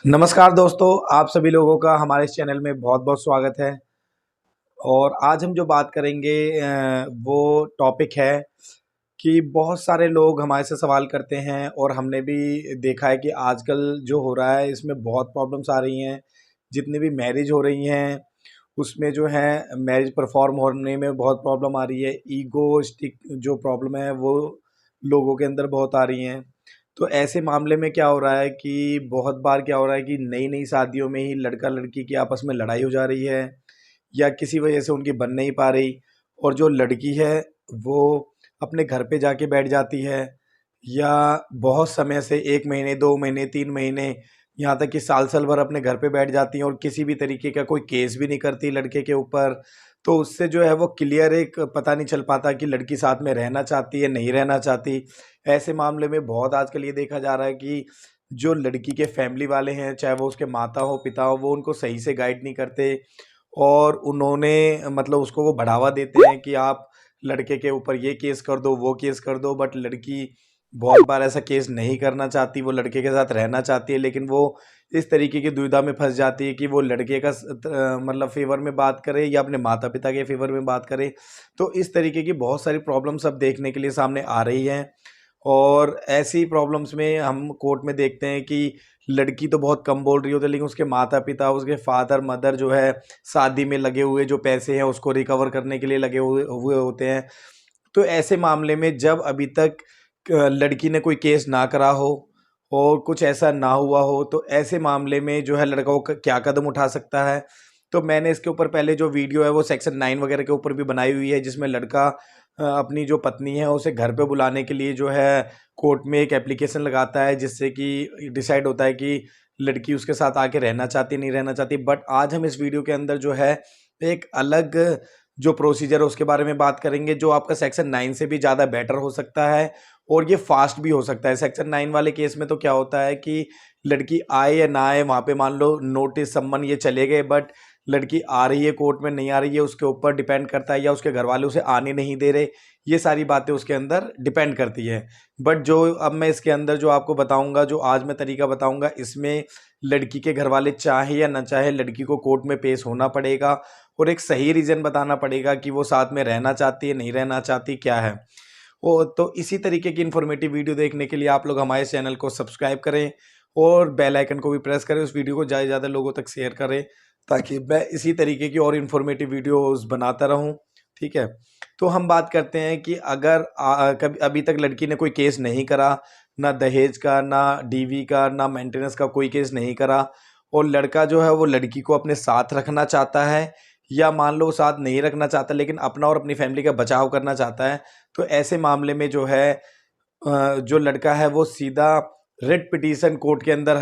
नमस्कार दोस्तों, आप सभी लोगों का हमारे इस चैनल में बहुत-बहुत स्वागत है। और आज हम जो बात करेंगे वो टॉपिक है कि बहुत सारे लोग हमारे से सवाल करते हैं और हमने भी देखा है कि आजकल जो हो रहा है इसमें बहुत प्रॉब्लम्स आ रही हैं। जितनी भी मैरिज हो रही हैं, उसमें जो है मैरिज परफॉर्म होने में बहुत प्रॉब्लम आ रही है। ईगोइस्टिक जो प्रॉब्लम है वो लोगों के अंदर बहुत आ रही हैं। तो ऐसे मामले में क्या हो रहा है कि बहुत बार क्या हो रहा है कि नई-नई शादियों में ही लड़का-लड़की की आपस में लड़ाई हो जा रही है या किसी वजह से उनकी बन नहीं पा रही, और जो लड़की है वो अपने घर पे जाके बैठ जाती है या बहुत समय से 1 महीने, 2 महीने, 3 महीने, यहाँ तक कि साल-साल भर अपने घर पे बैठ जाती हैं और किसी भी तरीके का कोई केस भी नहीं करती लड़के के ऊपर। तो उससे जो है वो क्लियर एक पता नहीं चल पाता कि लड़की साथ में रहना चाहती है, नहीं रहना चाहती। ऐसे मामले में बहुत आजकल ये देखा जा रहा है कि जो लड़की के फैमिली वाले हैं, चाहे वो उसके माता हो, पिता हो, वो उनको सही से गाइड नहीं करते और उन्होंने मतलब उसको वो बढ़ावा देते हैं कि आप लड़के के ऊपर ये केस कर दो, वो केस कर दो। बट लड़की बहुत बार ऐसा केस नहीं करना चाहती, वो लड़के के साथ रहना चाहती है, लेकिन वो इस तरीके की दुविधा में फँस जाती है कि वो लड़के का मतलब फ़ेवर में बात करे या अपने माता-पिता के फ़ेवर में बात करे। तो इस तरीके की बहुत सारी प्रॉब्लम्स अब देखने के लिए सामने आ रही हैं। और ऐसी प्रॉब्लम्स में हम कोर्ट में देखते हैं कि लड़की तो बहुत कम बोल रही होती है, लेकिन उसके माता-पिता, उसके फादर मदर जो है शादी में लगे हुए जो पैसे हैं उसको रिकवर करने के लिए लगे हुए हुए होते हैं। तो ऐसे मामले में जब अभी तक लड़की ने कोई केस ना करा हो और कुछ ऐसा ना हुआ हो, तो ऐसे मामले में जो है लड़का वो क्या कदम उठा सकता है। तो मैंने इसके ऊपर पहले जो वीडियो है वो सेक्शन 9 वगैरह के ऊपर भी बनाई हुई है, जिसमें लड़का अपनी जो पत्नी है उसे घर पे बुलाने के लिए जो है कोर्ट में एक एप्लीकेशन लगाता है, जिससे कि डिसाइड होता है कि लड़की उसके साथ आके रहना चाहती है, नहीं रहना चाहती। बट आज हम इस वीडियो के अंदर जो है एक अलग जो प्रोसीजर है उसके बारे में बात करेंगे, जो आपका सेक्शन 9 से भी ज़्यादा बेटर हो सकता है और ये फास्ट भी हो सकता है। सेक्शन 9 वाले केस में तो क्या होता है कि लड़की आए या ना आए, वहाँ पे मान लो नोटिस सम्मन ये चले गए, बट लड़की आ रही है कोर्ट में, नहीं आ रही है, उसके ऊपर डिपेंड करता है, या उसके घर वाले उसे आने नहीं दे रहे, ये सारी बातें उसके अंदर डिपेंड करती है। बट जो अब मैं इसके अंदर जो आपको बताऊंगा, जो आज मैं तरीका बताऊंगा, इसमें लड़की के घर वाले चाहे या ना चाहे लड़की को कोर्ट में पेश होना पड़ेगा और एक सही रीज़न बताना पड़ेगा कि वो साथ में रहना चाहती है, नहीं रहना चाहती, क्या है। ओ तो इसी तरीके की इन्फॉर्मेटिव वीडियो देखने के लिए आप लोग हमारे चैनल को सब्सक्राइब करें और बेल आइकन को भी प्रेस करें। उस वीडियो को ज़्यादा से ज़्यादा लोगों तक शेयर करें, ताकि मैं इसी तरीके की और इन्फॉर्मेटिव वीडियोस बनाता रहूं। ठीक है? तो हम बात करते हैं कि अगर कभी अभी तक लड़की ने कोई केस नहीं करा, ना दहेज का, ना डीवी का, ना मेंटेनेंस का कोई केस नहीं करा, और लड़का जो है वो लड़की को अपने साथ रखना चाहता है, या मान लो वो साथ नहीं रखना चाहता लेकिन अपना और अपनी फैमिली का बचाव करना चाहता है, तो ऐसे मामले में जो है जो लड़का है वो सीधा रिट पिटीशन कोर्ट के अंदर,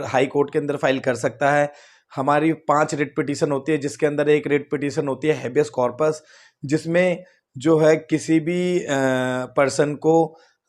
हाई कोर्ट के अंदर फाइल कर सकता है। हमारी 5 रिट पिटीशन होती है, जिसके अंदर एक रिट पिटीशन होती है हेबियस कॉर्पस, जिसमें जो है किसी भी पर्सन को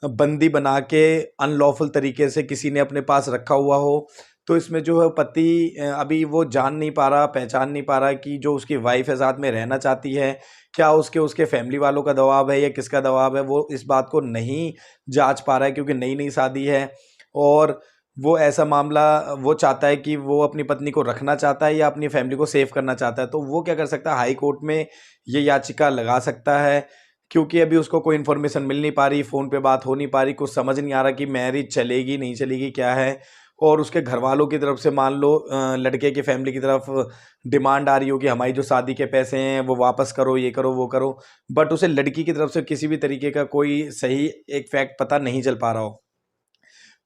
बंदी बना के अनलॉफुल तरीके से किसी ने अपने पास रखा हुआ हो, तो इसमें जो है पति अभी वो जान नहीं पा रहा, पहचान नहीं पा रहा कि जो उसकी वाइफ है साथ में रहना चाहती है, क्या उसके उसके फैमिली वालों का दबाव है या किसका दबाव है, वो इस बात को नहीं जांच पा रहा है, क्योंकि नई नई शादी है। और वो ऐसा मामला वो चाहता है कि वो अपनी पत्नी को रखना चाहता है या अपनी फैमिली को सेव करना चाहता है, तो वो क्या कर सकता है, हाई कोर्ट में ये याचिका लगा सकता है। क्योंकि अभी उसको कोई इन्फॉर्मेशन मिल नहीं पा रही, फ़ोन पे बात हो नहीं पा रही, कुछ समझ नहीं आ रहा कि मैरिज चलेगी नहीं चलेगी, क्या है। और उसके घर वालों की तरफ से मान लो लड़के की फैमिली की तरफ डिमांड आ रही हो कि हमारी जो शादी के पैसे हैं वो वापस करो, ये करो, वो करो, बट उसे लड़की की तरफ से किसी भी तरीके का कोई सही एक फैक्ट पता नहीं चल पा रहा हो।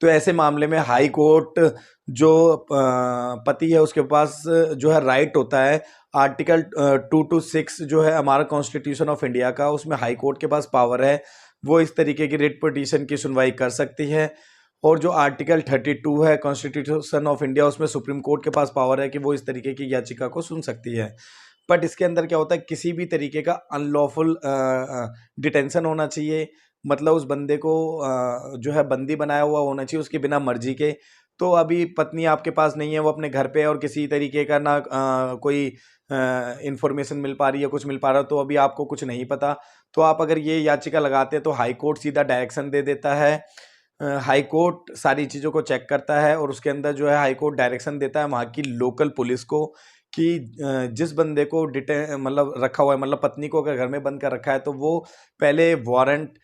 तो ऐसे मामले में हाई कोर्ट जो पति है उसके पास जो है राइट होता है, आर्टिकल 2 to 6 जो है हमारा कॉन्स्टिट्यूशन ऑफ इंडिया का, उसमें हाई कोर्ट के पास पावर है, वो इस तरीके की रिट पिटीशन की सुनवाई कर सकती है। और जो आर्टिकल 32 है कॉन्स्टिट्यूशन ऑफ इंडिया, उसमें सुप्रीम कोर्ट के पास पावर है कि वो इस तरीके की याचिका को सुन सकती है। बट इसके अंदर क्या होता है, किसी भी तरीके का अनलॉफुल डिटेंशन होना चाहिए, मतलब उस बंदे को जो है बंदी बनाया हुआ होना चाहिए उसकी बिना मर्जी के। तो अभी पत्नी आपके पास नहीं है, वो अपने घर पे है और किसी तरीके का ना कोई इंफॉर्मेशन मिल पा रही है, कुछ मिल पा रहा है, तो अभी आपको कुछ नहीं पता। तो आप अगर ये याचिका लगाते हैं तो हाई कोर्ट सीधा डायरेक्शन दे देता है हाई कोर्ट सारी चीज़ों को चेक करता है और उसके अंदर जो है हाई कोर्ट डायरेक्शन देता है वहाँ की लोकल पुलिस को कि जिस बंदे को डिटे मतलब रखा हुआ है, मतलब पत्नी को अगर घर में बंद कर रखा है, तो वो पहले वारंट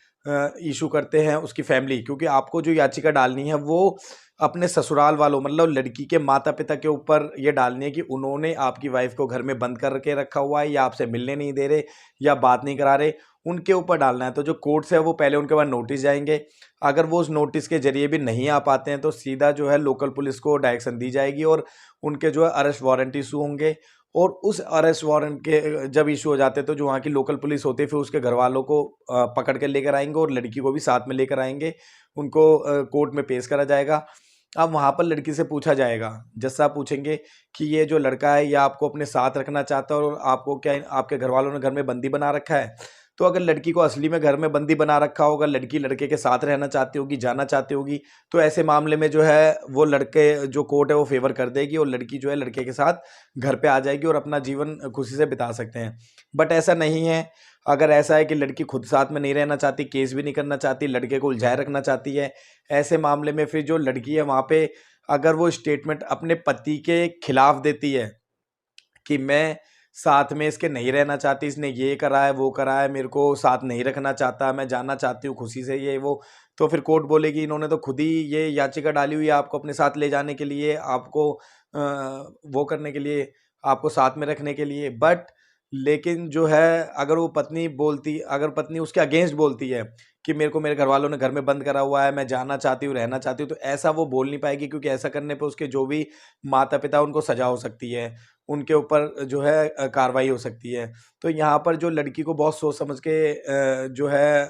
इशू करते हैं उसकी फैमिली, क्योंकि आपको जो याचिका डालनी है वो अपने ससुराल वालों मतलब लड़की के माता पिता के ऊपर ये डालनी है कि उन्होंने आपकी वाइफ को घर में बंद करके रखा हुआ है या आपसे मिलने नहीं दे रहे या बात नहीं करा रहे, उनके ऊपर डालना है। तो जो कोर्ट्स है वो पहले उनके पास नोटिस जाएंगे, अगर वो उस नोटिस के जरिए भी नहीं आ पाते हैं तो सीधा जो है लोकल पुलिस को डायरेक्शन दी जाएगी और उनके जो है अरेस्ट वारंट इशू होंगे। और उस अरेस्ट वारंट के जब इशू हो जाते हैं तो जो वहाँ की लोकल पुलिस होती है फिर उसके घर वालों को पकड़ के लेकर आएंगे और लड़की को भी साथ में लेकर आएंगे, उनको कोर्ट में पेश करा जाएगा। अब वहाँ पर लड़की से पूछा जाएगा, जज साहब पूछेंगे कि ये जो लड़का है ये आपको अपने साथ रखना चाहता है और आपको क्या आपके घर वालों ने घर में बंदी बना रखा है। तो अगर लड़की को असली में घर में बंदी बना रखा होगा, लड़की लड़के के साथ रहना चाहती होगी, जाना चाहती होगी, तो ऐसे मामले में जो है वो लड़के जो कोर्ट है वो फेवर कर देगी और लड़की जो है लड़के के साथ घर पे आ जाएगी और अपना जीवन खुशी से बिता सकते हैं। बट ऐसा नहीं है। अगर ऐसा है कि लड़की खुद साथ में नहीं रहना चाहती, केस भी नहीं करना चाहती, लड़के को उलझाए रखना चाहती है, ऐसे मामले में फिर जो लड़की है वहाँ पे अगर वो स्टेटमेंट अपने पति के खिलाफ देती है कि मैं साथ में इसके नहीं रहना चाहती, इसने ये करा है वो करा है, मेरे को साथ नहीं रखना चाहता, मैं जाना चाहती हूँ खुशी से ये वो, तो फिर कोर्ट बोलेगी इन्होंने तो खुद ही ये याचिका डाली हुई है आपको अपने साथ ले जाने के लिए, आपको वो करने के लिए, आपको साथ में रखने के लिए। बट लेकिन जो है अगर वो पत्नी बोलती, अगर पत्नी उसके अगेंस्ट बोलती है कि मेरे को मेरे घर वालों ने घर में बंद करा हुआ है, मैं जाना चाहती हूँ, रहना चाहती हूँ, तो ऐसा वो बोल नहीं पाएगी, क्योंकि ऐसा करने पे उसके जो भी माता पिता उनको सजा हो सकती है, उनके ऊपर जो है कार्रवाई हो सकती है। तो यहाँ पर जो लड़की को बहुत सोच समझ के जो है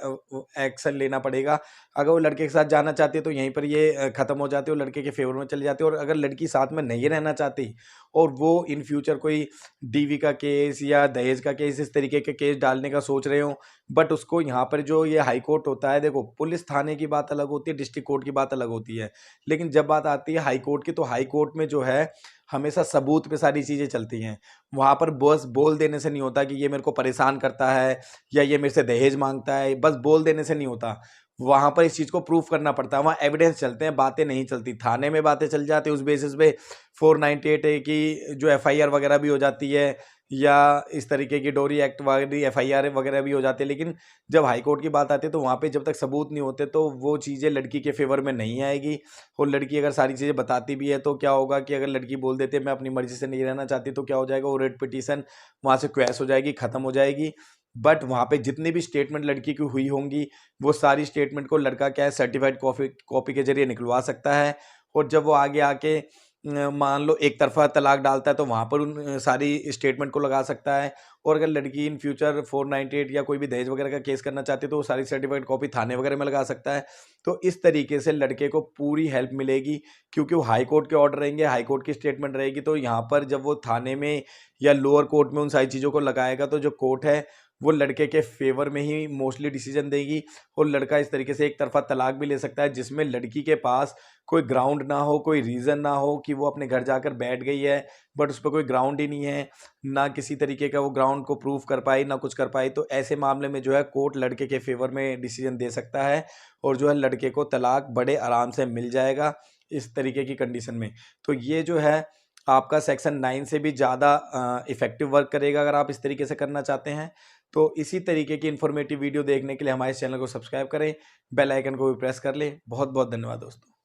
एक्शन लेना पड़ेगा। अगर वो लड़के के साथ जाना चाहती है तो यहीं पर ये ख़त्म हो जाती है और लड़के के फेवर में चली जाती है। और अगर लड़की साथ में नहीं रहना चाहती और वो इन फ्यूचर कोई डीवी का केस या दहेज का केस, इस तरीके के केस डालने का सोच रहे हो, बट उसको यहाँ पर जो ये हाई कोर्ट होता है, देखो पुलिस थाने की बात अलग होती है, डिस्ट्रिक्ट कोर्ट की बात अलग होती है, लेकिन जब बात आती है हाई कोर्ट की, तो हाई कोर्ट में जो है हमेशा सबूत पे सारी चीज़ें चलती हैं। वहाँ पर बस बोल देने से नहीं होता कि ये मेरे को परेशान करता है या ये मेरे से दहेज मांगता है, बस बोल देने से नहीं होता। वहाँ पर इस चीज़ को प्रूफ करना पड़ता है, वहाँ एविडेंस चलते हैं, बातें नहीं चलती। थाने में बातें चल जाती है, उस बेसिस पे 498 ए की जो एफआईआर वगैरह भी हो जाती है या इस तरीके की डोरी एक्ट वाली एफआईआर वगैरह भी हो जाती है। लेकिन जब हाई कोर्ट की बात आती है तो वहाँ पे जब तक सबूत नहीं होते तो वो चीज़ें लड़की के फेवर में नहीं आएगी। और लड़की अगर सारी चीज़ें बताती भी है तो क्या होगा कि अगर लड़की बोल देती है मैं अपनी मर्जी से नहीं रहना चाहती, तो क्या हो जाएगा, वो रेट पिटीशन वहाँ से क्वैश हो जाएगी, ख़त्म हो जाएगी। बट वहाँ पे जितनी भी स्टेटमेंट लड़की की हुई होंगी वो सारी स्टेटमेंट को लड़का क्या है सर्टिफाइड कॉपी कॉपी के जरिए निकलवा सकता है। और जब वो आगे आके मान लो एक तरफा तलाक डालता है तो वहाँ पर उन सारी स्टेटमेंट को लगा सकता है। और अगर लड़की इन फ्यूचर 498 या कोई भी दहेज वगैरह का केस करना चाहती है तो वो सारी सर्टिफाइड कॉपी थाने वगैरह में लगा सकता है। तो इस तरीके से लड़के को पूरी हेल्प मिलेगी, क्योंकि वो हाई कोर्ट के ऑर्डर रहेंगे, हाई कोर्ट की स्टेटमेंट रहेगी। तो यहाँ पर जब वो थाने में या लोअर कोर्ट में उन सारी चीज़ों को लगाएगा तो जो कोर्ट है वो लड़के के फेवर में ही मोस्टली डिसीजन देगी। और लड़का इस तरीके से एक तरफा तलाक भी ले सकता है जिसमें लड़की के पास कोई ग्राउंड ना हो, कोई रीज़न ना हो कि वो अपने घर जाकर बैठ गई है, बट उस पर कोई ग्राउंड ही नहीं है, ना किसी तरीके का वो ग्राउंड को प्रूव कर पाई, ना कुछ कर पाई। तो ऐसे मामले में जो है कोर्ट लड़के के फेवर में डिसीजन दे सकता है और जो है लड़के को तलाक बड़े आराम से मिल जाएगा इस तरीके की कंडीशन में। तो ये जो है आपका सेक्शन 9 से भी ज़्यादा इफ़ेक्टिव वर्क करेगा अगर आप इस तरीके से करना चाहते हैं। तो इसी तरीके की इन्फॉर्मेटिव वीडियो देखने के लिए हमारे चैनल को सब्सक्राइब करें, बेल आइकन को भी प्रेस कर लें। बहुत बहुत धन्यवाद दोस्तों।